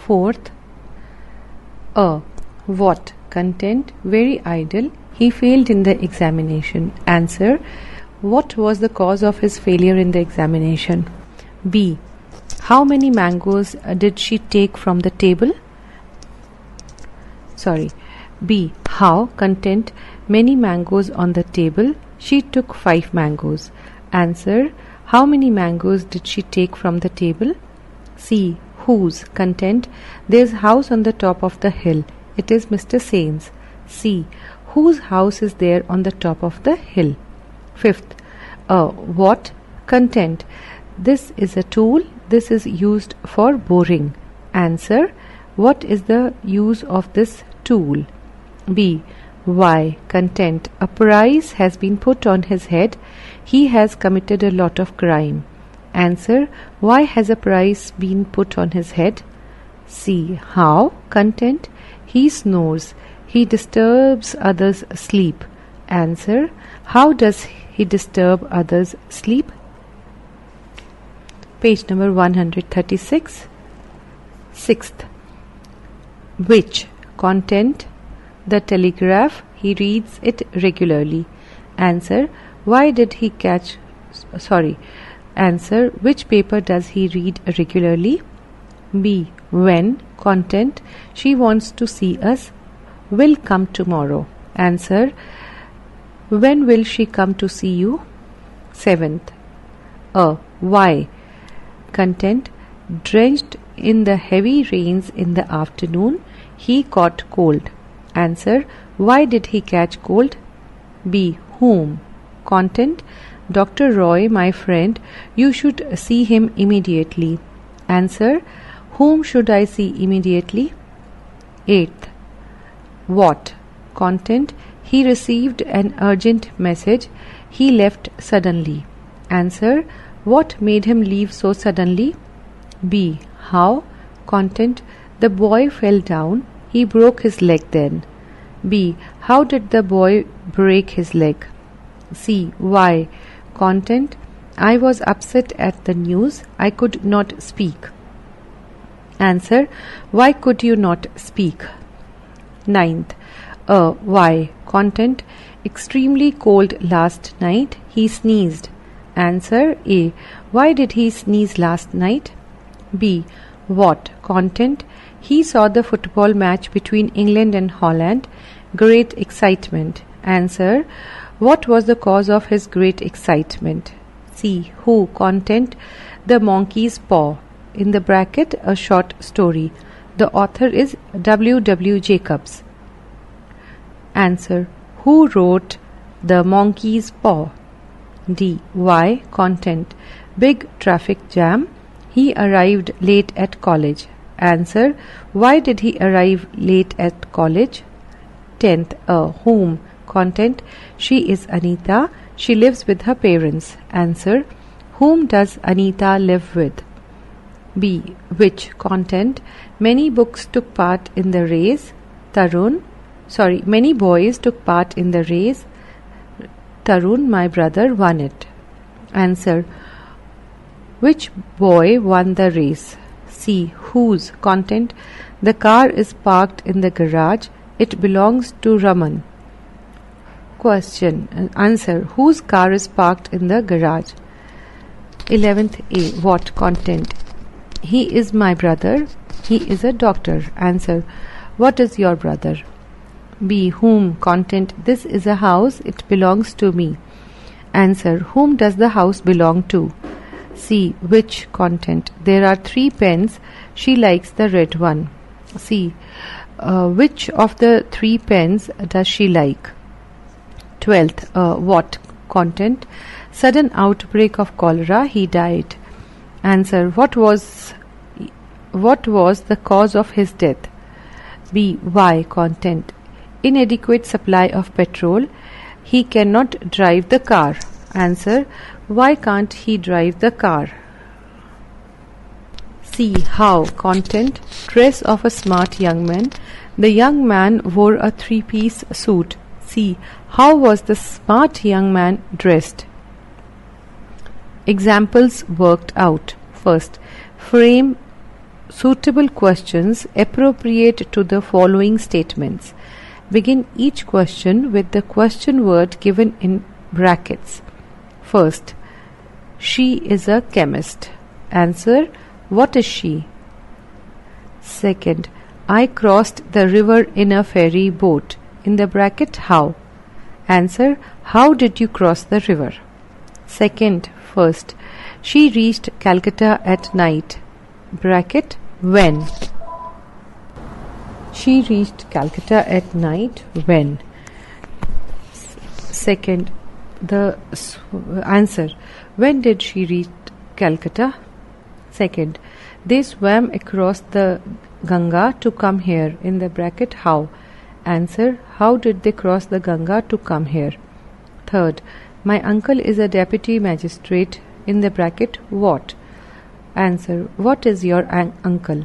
Fourth, what? Content, very idle. He failed in the examination. Answer, what was the cause of his failure in the examination? B. How many mangoes did she take from the table? B. How? Content, many mangoes on the table. She took 5 mangoes. Answer, how many mangoes did she take from the table? C. Whose? Content, there's a house on the top of the hill. It is Mr. Sain's. C. Whose house is there on the top of the hill? Fifth, what? Content, this is a tool. This is used for boring. Answer, what is the use of this tool? B. Why? Content, a price has been put on his head. He has committed a lot of crime. Answer, why has a price been put on his head? C. How? Content, he snores. He disturbs others' sleep. Answer, how does he disturb others' sleep? Page number 136. Sixth, which? Content, the telegraph. He reads it regularly. Answer, why did he Answer, which paper does he read regularly? B. When? Content, she wants to see us. Will come tomorrow. Answer, when will she come to see you? Seventh, why? Content, drenched in the heavy rains in the afternoon, he caught cold. Answer, why did he catch cold? B. Whom? Content, Dr. Roy, my friend, you should see him immediately. Answer, whom should I see immediately? Eighth, what? Content, he received an urgent message. He left suddenly. Answer, what made him leave so suddenly? B. How? Content, the boy fell down. He broke his leg then. B. How did the boy break his leg? C. Why? Content, I was upset at the news. I could not speak. Answer, why could you not speak? Ninth, why? Content, extremely cold last night. He sneezed. Answer, A. Why did he sneeze last night? B. What? Content, he saw the football match between England and Holland. Great excitement. Answer, what was the cause of his great excitement? C. Who? Content, the monkey's paw. In the bracket, a short story. The author is W. W. Jacobs. Answer, who wrote The Monkey's Paw? D. Why? Content, big traffic jam. He arrived late at college. Answer, why did he arrive late at college? 10th, whom? Content, she is Anita. She lives with her parents. Answer, whom does Anita live with? B. Which? Content, many books took part in the race. Many boys took part in the race. Tarun, my brother, won it. Answer, which boy won the race? C. Whose? Content, the car is parked in the garage. It belongs to Raman. Question. Answer, whose car is parked in the garage? 11th A. What? Content, he is my brother. He is a doctor. Answer, what is your brother? B. Whom? Content, this is a house. It belongs to me. Answer, whom does the house belong to? C. Which? Content, there are 3 pens. She likes the red one. C. Which of the 3 pens does she like? 12th. What? Content, sudden outbreak of cholera. He died. Answer, what was the cause of his death? B. Why? Content, inadequate supply of petrol. He cannot drive the car. Answer, why can't he drive the car? C. How? Content, dress of a smart young man. The young man wore a 3-piece suit. C. How was the smart young man dressed? Examples worked out. First, frame suitable questions appropriate to the following statements. Begin each question with the question word given in brackets. First, she is a chemist. Answer, what is she? Second, I crossed the river in a ferry boat. In the bracket, how? Answer, how did you cross the river? Second, first, she reached Calcutta at night. Bracket, when? She reached Calcutta at night when? Second, the answer, when did she reach Calcutta? Second, they swam across the Ganga to come here. In the bracket, how? Answer, how did they cross the Ganga to come here? Third, my uncle is a deputy magistrate. In the bracket, what? Answer, what is your uncle?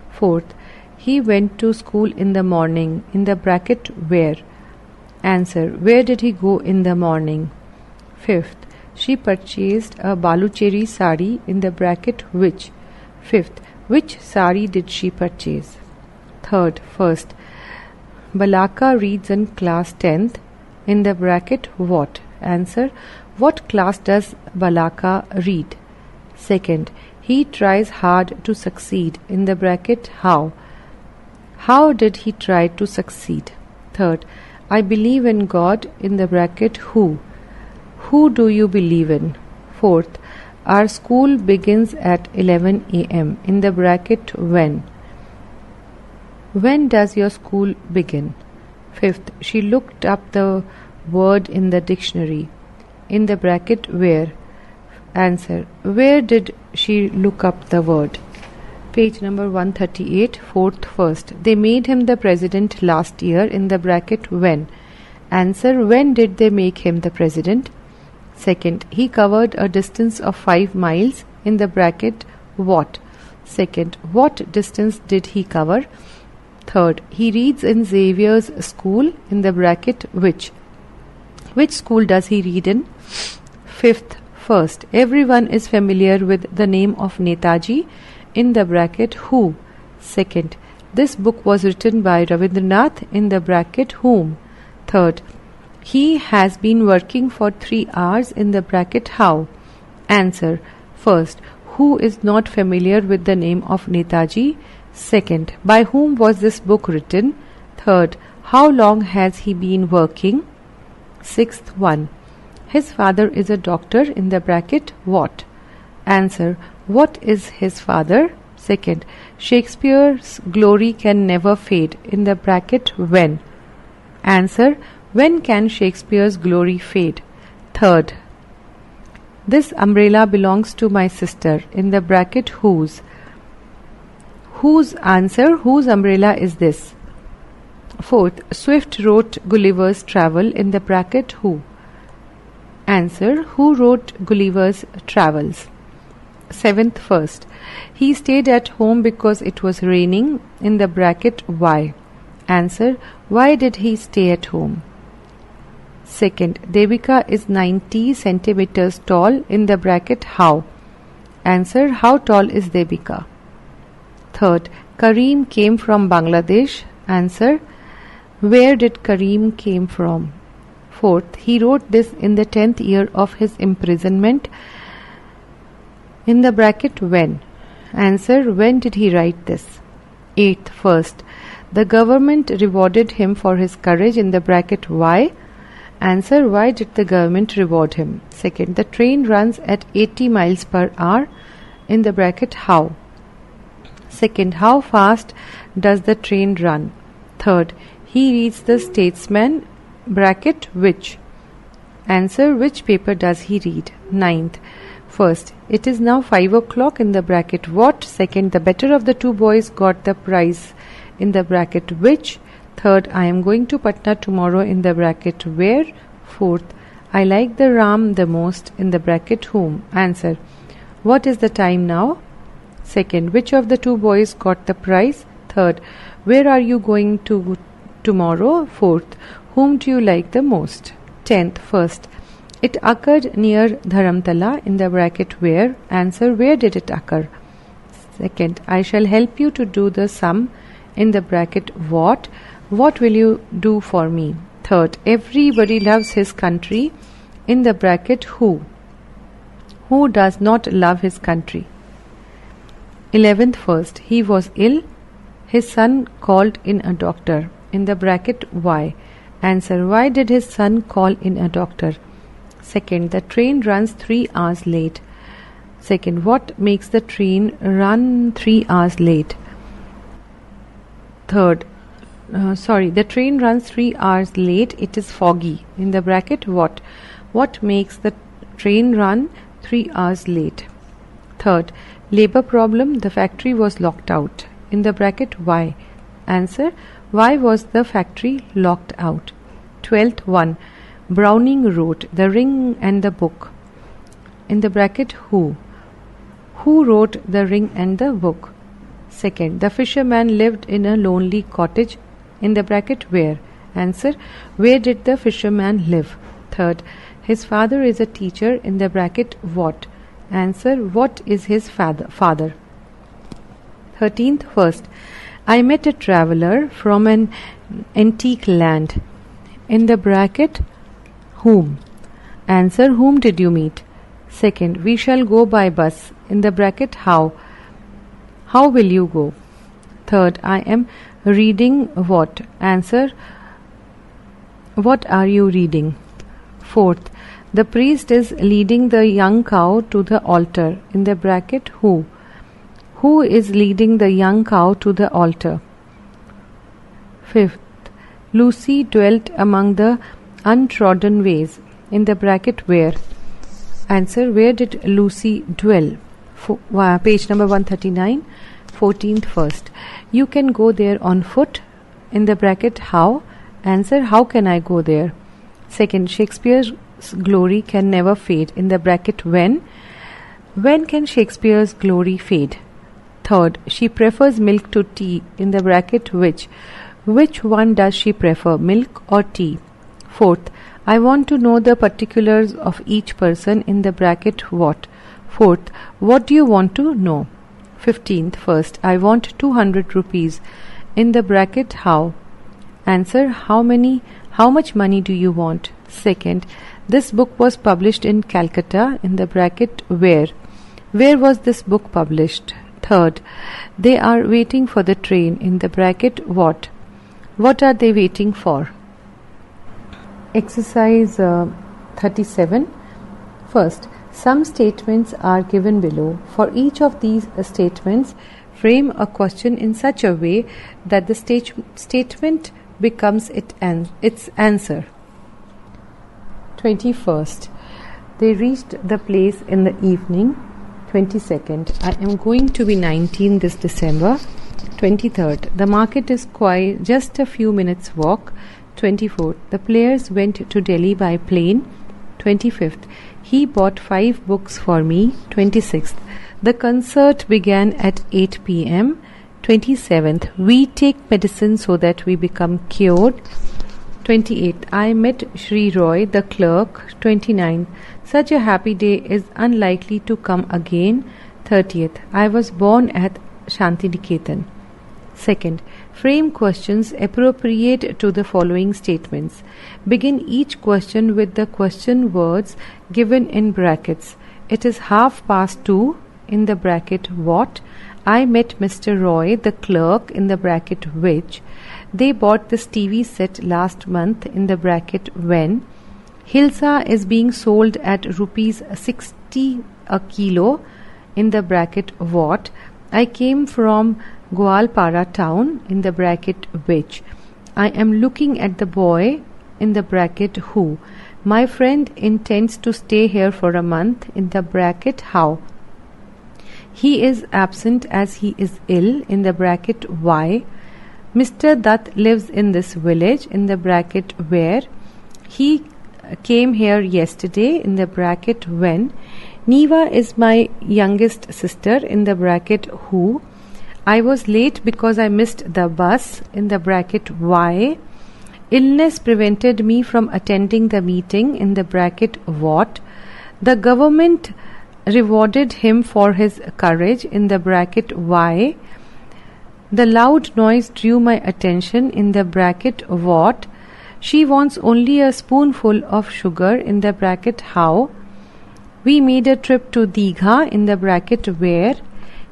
Fourth, he went to school in the morning. In the bracket, where? Answer, where did he go in the morning? Fifth, she purchased a balucheri sari. In the bracket, which? Fifth, which sari did she purchase? Third, first, Balaka reads in class 10th. In the bracket, what? Answer, what class does Balaka read? Second, he tries hard to succeed. In the bracket, how? How did he try to succeed? Third, I believe in God. In the bracket, who? Who do you believe in? Fourth, our school begins at 11 a.m. In the bracket, when? When does your school begin? Fifth, she looked up the word in the dictionary. In the bracket, where? Answer, where did she look up the word? Page number 138, fourth, first. They made him the president last year. In the bracket, when? Answer, when did they make him the president? Second, he covered a distance of 5 miles. In the bracket, what? Second, what distance did he cover? Third, he reads in Xavier's school. In the bracket, which? Which school does he read in? Fifth, first, everyone is familiar with the name of Netaji. In the bracket, who? Second, this book was written by Rabindranath. In the bracket, whom? Third, he has been working for 3 hours. In the bracket, how? Answer, first, who is not familiar with the name of Netaji? Second, by whom was this book written? Third, how long has he been working? Sixth one, his father is a doctor. In the bracket, what? Answer, what is his father? Second, Shakespeare's glory can never fade. In the bracket, when? Answer, when can Shakespeare's glory fade? Third, this umbrella belongs to my sister. In the bracket, whose? Whose? Answer, whose umbrella is this? Fourth, Swift wrote Gulliver's Travel. In the bracket, who? Answer, who wrote Gulliver's Travels? Seventh, first, he stayed at home because it was raining. In the bracket, why? Answer, why did he stay at home? Second, Devika is 90 centimeters tall. In the bracket, how? Answer, how tall is Devika? Third, Kareem came from Bangladesh. Answer, where did Kareem came from? Fourth, he wrote this in the 10th year of his imprisonment. In the bracket, when? Answer, when did he write this? Eighth, first, the government rewarded him for his courage. In the bracket, why? Answer, why did the government reward him? Second, the train runs at 80 miles per hour. In the bracket, how? Second, how fast does the train run? Third, he reads the Statesman. Bracket, which? Answer, which paper does he read? Ninth, first, it is now 5 o'clock. In the bracket, what? Second, the better of the two boys got the prize. In the bracket, which? Third, I am going to Patna tomorrow. In the bracket, where? Fourth, I like the Ram the most. In the bracket, whom? Answer, what is the time now? Second, which of the two boys got the prize? Third, where are you going to tomorrow? Fourth, whom do you like the most? 10th, first, it occurred near Dharamtala. In the bracket, where? Answer, where did it occur? Second, I shall help you to do the sum in the bracket what. What will you do for me? Third, everybody loves his country in the bracket who. Who does not love his country? 11th first, he was ill. His son called in a doctor in the bracket why. Answer, why did his son call in a doctor? Second, the train runs 3 hours late. Second, what makes the train run 3 hours late? Third, the train runs 3 hours late. It is foggy. In the bracket what? What makes the train run 3 hours late? Third, labor problem. The factory was locked out. In the bracket why? Answer, why was the factory locked out? 12th one, Browning wrote The Ring and the Book. In the bracket who? Who wrote The Ring and the Book? Second, the fisherman lived in a lonely cottage. In the bracket where? Answer, where did the fisherman live? Third, his father is a teacher. In the bracket what? Answer, what is his father? 13th first, I met a traveller from an antique land. In the bracket whom? Answer, whom did you meet? Second, we shall go by bus. In the bracket how? How will you go? Third, I am reading what? Answer, what are you reading? Fourth, the priest is leading the young cow to the altar. In the bracket who? Who is leading the young cow to the altar? Fifth, Lucy dwelt among the untrodden ways. In the bracket where? Answer, where did Lucy dwell? Page number 139. 14th first, you can go there on foot. In the bracket how? Answer, how can I go there? Second, Shakespeare's glory can never fade. In the bracket when? When can Shakespeare's glory fade? Third, she prefers milk to tea. In the bracket which? Which one does she prefer, milk or tea? Fourth, I want to know the particulars of each person. In the bracket what? Fourth, what do you want to know? 15th first, I want 200 rupees. In the bracket how? Answer, how much money do you want? Second, this book was published in Calcutta. In the bracket where? Where was this book published? Third, they are waiting for the train. In the bracket what? What are they waiting for? Exercise 37. First, some statements are given below. For each of these statements, frame a question in such a way that the statement becomes its answer. 21st, they reached the place in the evening. 22nd, I am going to be 19 this December. 23rd, the market is quite just a few minutes walk. 24th, the players went to Delhi by plane. 25th, he bought 5 books for me. 26th, the concert began at 8 p.m. 27th, we take medicine so that we become cured. 28th, I met Shri Roy, the clerk. 29th, such a happy day is unlikely to come again. 30th, I was born at Shantiniketan. Second, frame questions appropriate to the following statements. Begin each question with the question words given in brackets. It is 2:30. In the bracket what? I met Mr. Roy, the clerk. In the bracket which? They bought this TV set last month. In the bracket when? Hilsa is being sold at rupees 60 a kilo. In the bracket what? I came from Gwalpara town. In the bracket which? I am looking at the boy. In the bracket who? My friend intends to stay here for a month. In the bracket how? He is absent as he is ill. In the bracket why? Mr. Dutt lives in this village. In the bracket where? He came here yesterday. In the bracket when? Neva is my youngest sister. In the bracket who? I was late because I missed the bus. In the bracket why? Illness prevented me from attending the meeting. In the bracket what? The government rewarded him for his courage in the bracket why. The loud noise drew my attention in the bracket what. She wants only a spoonful of sugar in the bracket how. We made a trip to Digha in the bracket where.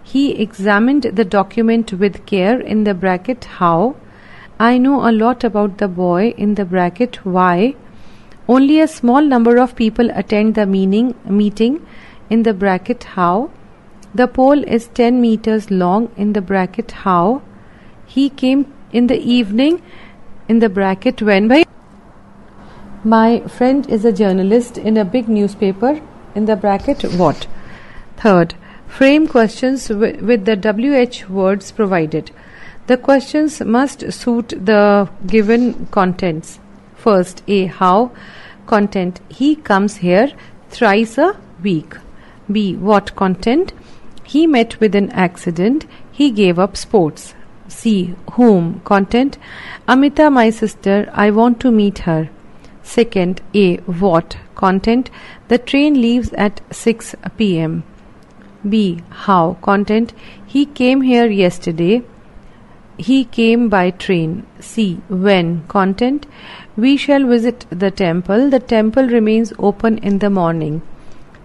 He examined the document with care in the bracket how. I know a lot about the boy in the bracket why. Only a small number of people attend the meeting in the bracket how. The pole is 10 meters long in the bracket how. He came in the evening in the bracket when. My friend is a journalist in a big newspaper in the bracket what. Third, frame questions with the WH words provided. The questions must suit the given contents. First, A. How? Content. He comes here thrice a week. B. What content? He met with an accident. He gave up sports. C. Whom? Content. Amita, my sister. I want to meet her. Second, A. What? Content. The train leaves at 6 p.m. B. How? Content. He came here yesterday. He came by train. C. When? Content. We shall visit the temple. The temple remains open in the morning.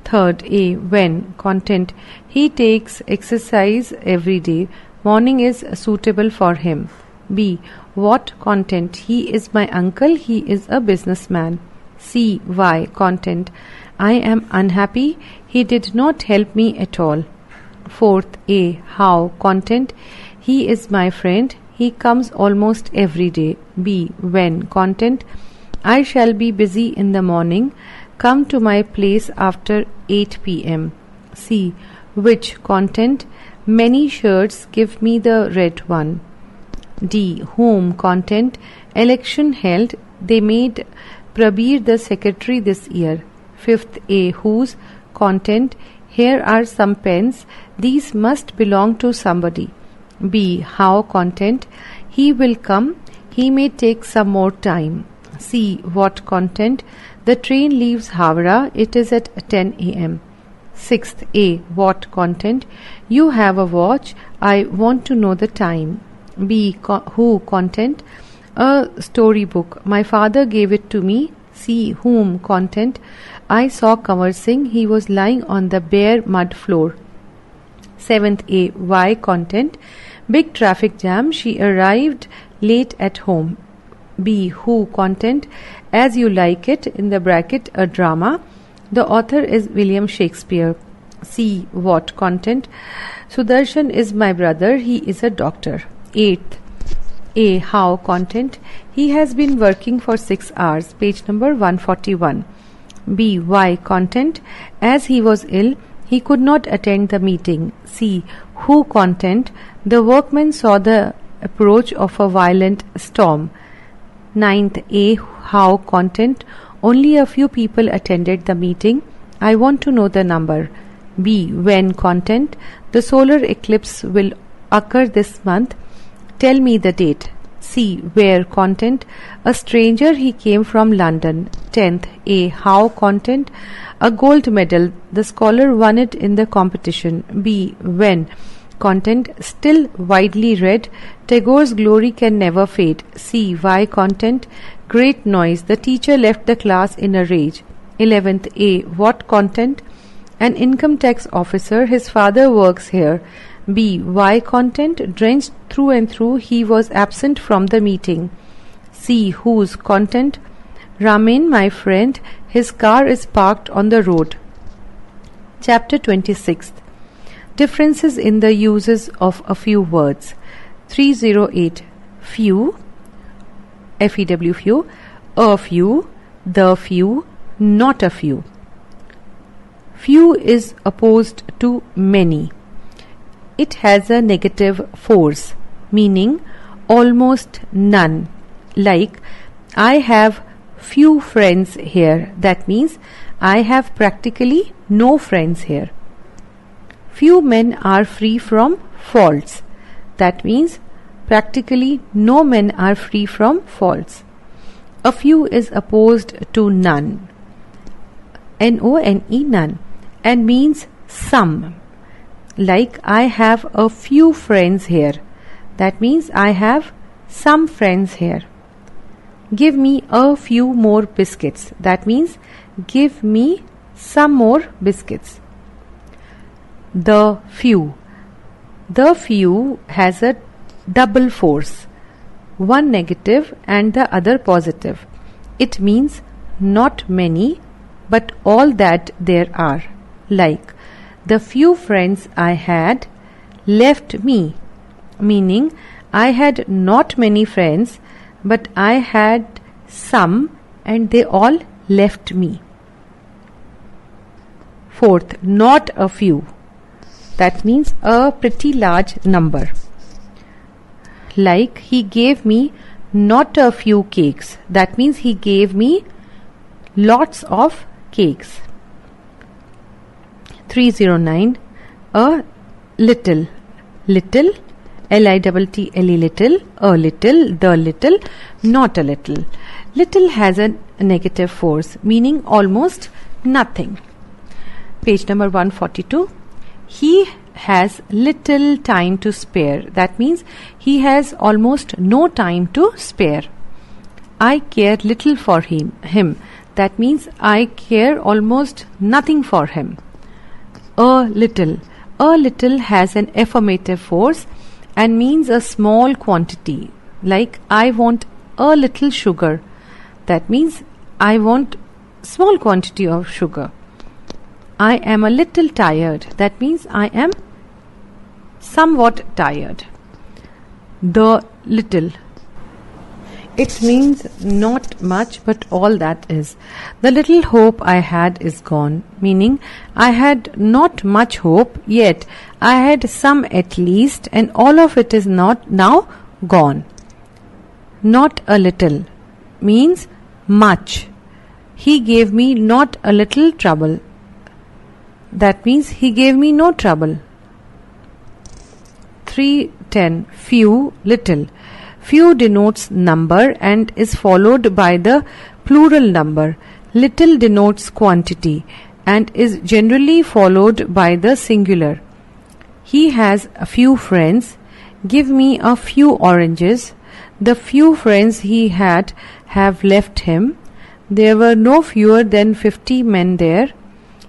Third, A. When? Content. He takes exercise every day. Morning is suitable for him. B. What? Content. He is my uncle. He is a businessman. C. Why? Content. I am unhappy. He did not help me at all. Fourth, A. How? Content. He is my friend. He comes almost every day. B. When? Content. I shall be busy in the morning. Come to my place after 8 p.m. C. Which? Content. Many shirts. Give me the red one. D. Whom? Content. Election held. They made Prabir the secretary this year. Fifth, A. Whose? Content. Here are some pens. These must belong to somebody. B. How? Content. He will come. He may take some more time. C. What? Content. The train leaves Howrah. It is at 10 a.m. Sixth, A. What? Content. You have a watch. I want to know the time. B. Who? Content. A storybook. My father gave it to me. C. Whom? Content. I saw Kanwar Singh. He was lying on the bare mud floor. Seventh, A. Why? Content. Big traffic jam. She arrived late at home. B. Who? Content. As You Like It in the bracket a drama. The author is William Shakespeare. C. What? Content. Sudarshan is my brother. He is a doctor. Eighth, A. How? Content. He has been working for 6 hours. Page number 141. B. Why? Content. As he was ill, he could not attend the meeting. C. Who? Content. The workmen saw the approach of a violent storm. Ninth, A. How? Content. Only a few people attended the meeting. I want to know the number. B. When? Content. The solar eclipse will occur this month. Tell me the date. C. Where? Content. A stranger. He came from London. 10th, A. How? Content. A gold medal. The scholar won it in the competition. B. When? Content. Still widely read. Tagore's glory can never fade. C. Why? Content. Great noise. The teacher left the class in a rage. 11th, A. What? Content. An income tax officer. His father works here. B. Why? Content. Drenched through and through, he was absent from the meeting. C. Whose? Content. Ramin, my friend, his car is parked on the road. Chapter 26. Differences in the uses of a few words. 308. Few, F-E-W, few, a few, the few, not a few. Few is opposed to many. It has a negative force, meaning almost none. Like, I have few friends here. That means I have practically no friends here. Few men are free from faults. That means practically no men are free from faults. A few is opposed to none. N-O-N-E, none, and means some. Like I have a few friends here. That means I have some friends here. Give me a few more biscuits. That means give me some more biscuits. The few. The few has a double force, one negative and the other positive. It means not many, but all that there are. Like the few friends I had left me, meaning I had not many friends, but I had some and they all left me. Fourth, not a few. That means a pretty large number. Like he gave me not a few cakes. That means he gave me lots of cakes. 309. A little. Little. L-I-T-T-L-E, little. A little. The little. Not a little. Little has a negative force, meaning almost nothing. Page number 142. He has little time to spare. That means he has almost no time to spare. I care little for him. That means I care almost nothing for him. A little. A little has an affirmative force and means a small quantity. Like I want a little sugar. That means I want small quantity of sugar. I am a little tired. That means I am somewhat tired. The little. It means not much, but all that is. The little hope I had is gone, meaning I had not much hope, yet I had some at least, and all of it is not now gone. Not a little means much. He gave me not a little trouble. That means he gave me no trouble. 310. Few, little. Few denotes number and is followed by the plural number. Little denotes quantity and is generally followed by the singular. He has a few friends. Give me a few oranges. The few friends he had have left him. There were no fewer than 50 men there.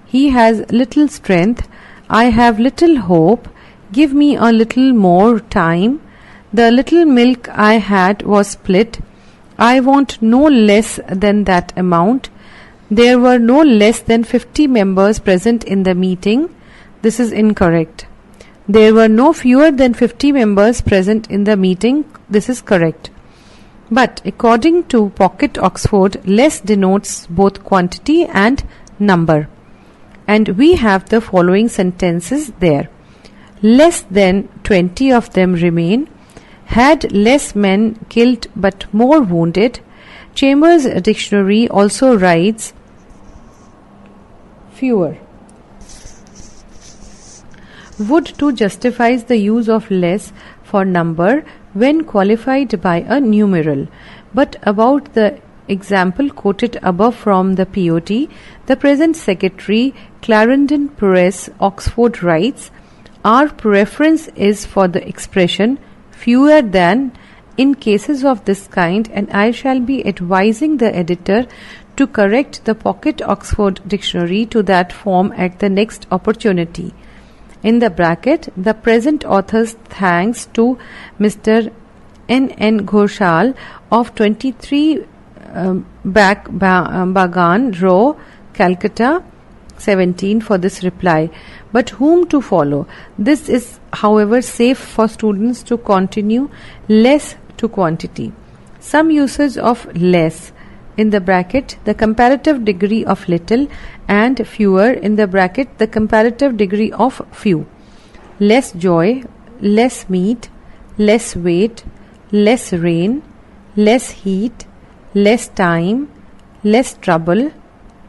He has little strength. I have little hope. Give me a little more time. The little milk I had was split. I want no less than that amount. There were no less than 50 members present in the meeting. This is incorrect. There were no fewer than 50 members present in the meeting. This is correct. But according to Pocket Oxford, less denotes both quantity and number. And we have the following sentences there. Less than 20 of them remain. Had less men killed but more wounded. Chambers' dictionary also writes fewer. Would to justifies the use of less for number when qualified by a numeral. But about the example quoted above from the POT, the present secretary, Clarendon Press, Oxford, writes, our preference is for the expression fewer than in cases of this kind, and I shall be advising the editor to correct the Pocket Oxford Dictionary to that form at the next opportunity. In the bracket, the present author's thanks to Mr. N. Ghoshal of 23 Bagan Row, Calcutta, 17 for this reply. But whom to follow? This is, however, safe for students to continue less to quantity. Some usage of less in the bracket the comparative degree of little and fewer in the bracket the comparative degree of few. Less joy, less meat, less weight, less rain, less heat, less time, less trouble,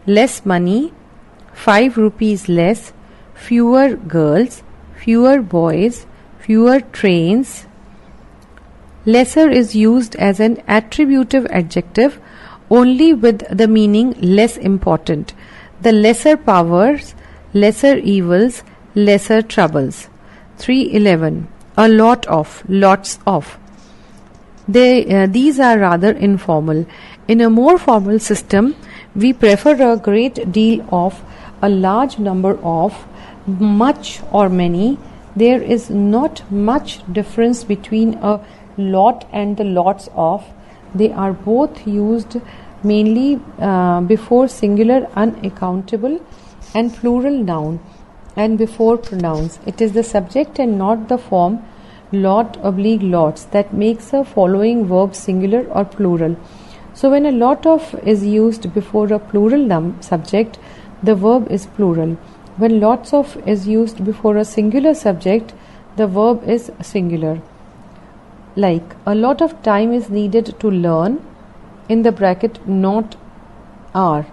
less money, 5 rupees less, fewer girls, fewer boys, fewer trains. Lesser is used as an attributive adjective only with the meaning less important. The lesser powers, lesser evils, lesser troubles. 311. A lot of, lots of. These are rather informal. In a more formal system, we prefer a great deal of, a large number of, much or many. There is not much difference between a lot and the lots of. They are both used mainly before singular, unaccountable and plural noun and before pronouns. It is the subject and not the form lot/lots that makes a following verb singular or plural. So when a lot of is used before a plural subject, the verb is plural. When lots of is used before a singular subject, the verb is singular. Like, a lot of time is needed to learn, in the bracket not are.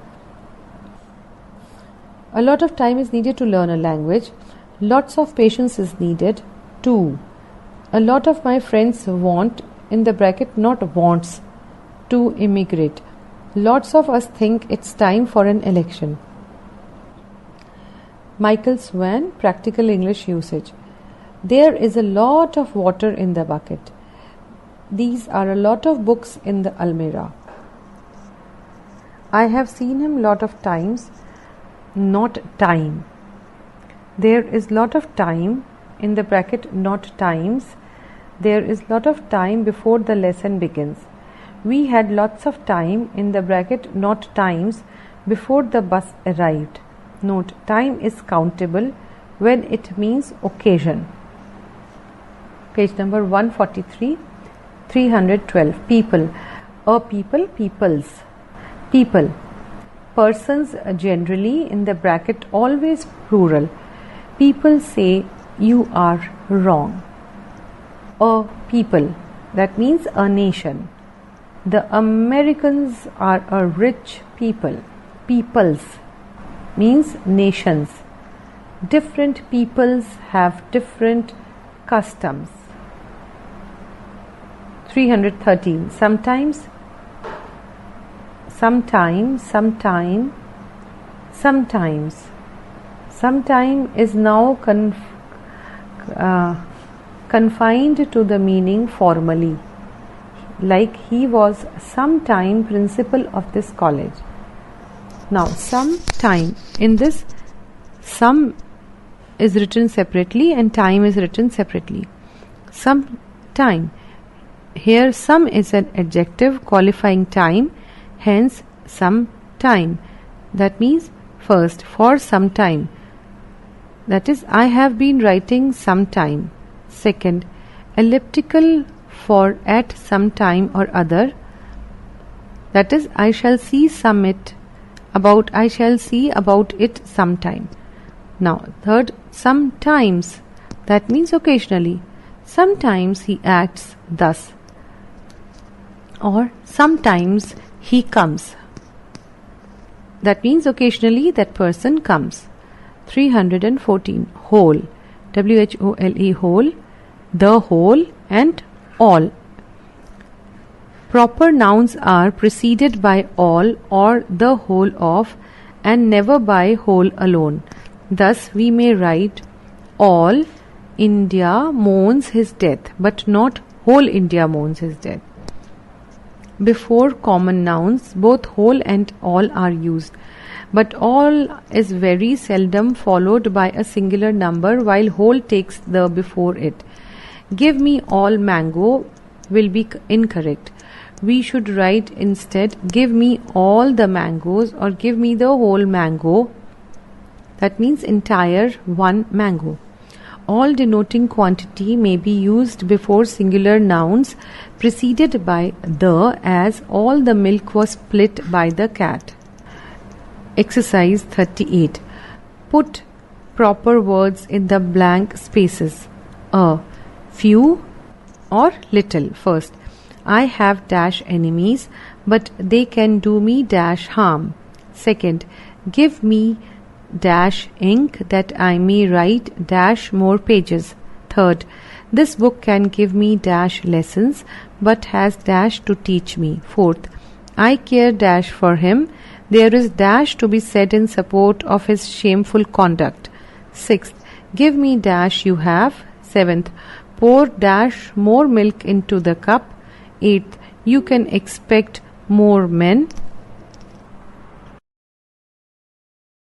A lot of time is needed to learn a language. Lots of patience is needed to. A lot of my friends want, in the bracket not wants, to immigrate. Lots of us think it's time for an election. Michael Swan, Practical English Usage. There is a lot of water in the bucket. These are a lot of books in the almirah. I have seen him lot of times, not time. There is lot of time, in the bracket not times. There is lot of time before the lesson begins. We had lots of time, in the bracket not times, before the bus arrived. Note, time is countable when it means occasion. Page number 143, 312. People. A people, peoples. People. Persons generally, in the bracket always plural. People say you are wrong. A people, that means a nation. The Americans are a rich people. Peoples means nations. Different peoples have different customs. 313. Sometimes, sometime, sometime, sometimes. Sometime is now confined to the meaning formally, like he was sometime principal of this college. Now, sometime, in this, some is written separately and time is written separately. Sometime. Here, some is an adjective qualifying time, hence some time. That means first, for some time. That is, I have been writing some time. Second, elliptical for at some time or other. That is, I shall see I shall see about it sometime. Now, third, sometimes. That means occasionally. Sometimes he acts thus. Or sometimes he comes. That means occasionally that person comes. 314. Whole. W-H-O-L-E, whole. The whole and all. Proper nouns are preceded by all or the whole of and never by whole alone. Thus we may write all India mourns his death, but not whole India mourns his death. Before common nouns, both whole and all are used, but all is very seldom followed by a singular number while whole takes the before it. Give me all mango will be incorrect. We should write instead, give me all the mangoes or give me the whole mango. That means entire one mango. All denoting quantity may be used before singular nouns preceded by the, as all the milk was split by the cat. Exercise 38. Put proper words in the blank spaces. A few or little. First, I have dash enemies, but they can do me dash harm. Second, give me dash ink that I may write dash more pages. Third, this book can give me dash lessons, but has dash to teach me. Fourth, I care dash for him, There is dash to be said in support of his shameful conduct. 6th, give me dash you have. 7th, pour dash more milk into the cup. 8th, you can expect more men.